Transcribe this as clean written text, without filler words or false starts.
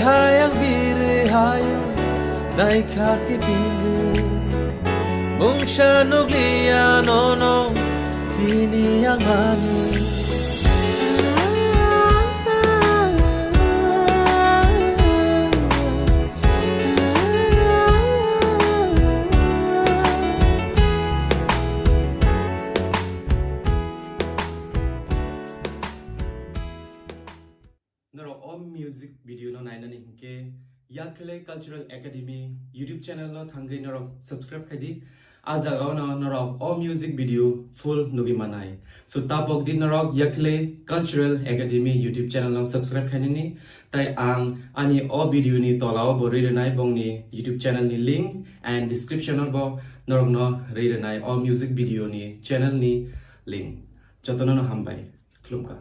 hayang bire hayang dai khakitine mung shanuglia no no tini angani all music video no naina ni hinke yakle cultural academy YouTube channel no thangai norok subscribe khadi ajaga no norok all music video full nugi manai so tapok din norok yakle cultural academy YouTube channel no subscribe khani ni tai ang ani all video ni tolao bo renai bongni YouTube channel ni link and description bo norok no renai all music video ni channel ni link jotono no hambai klumka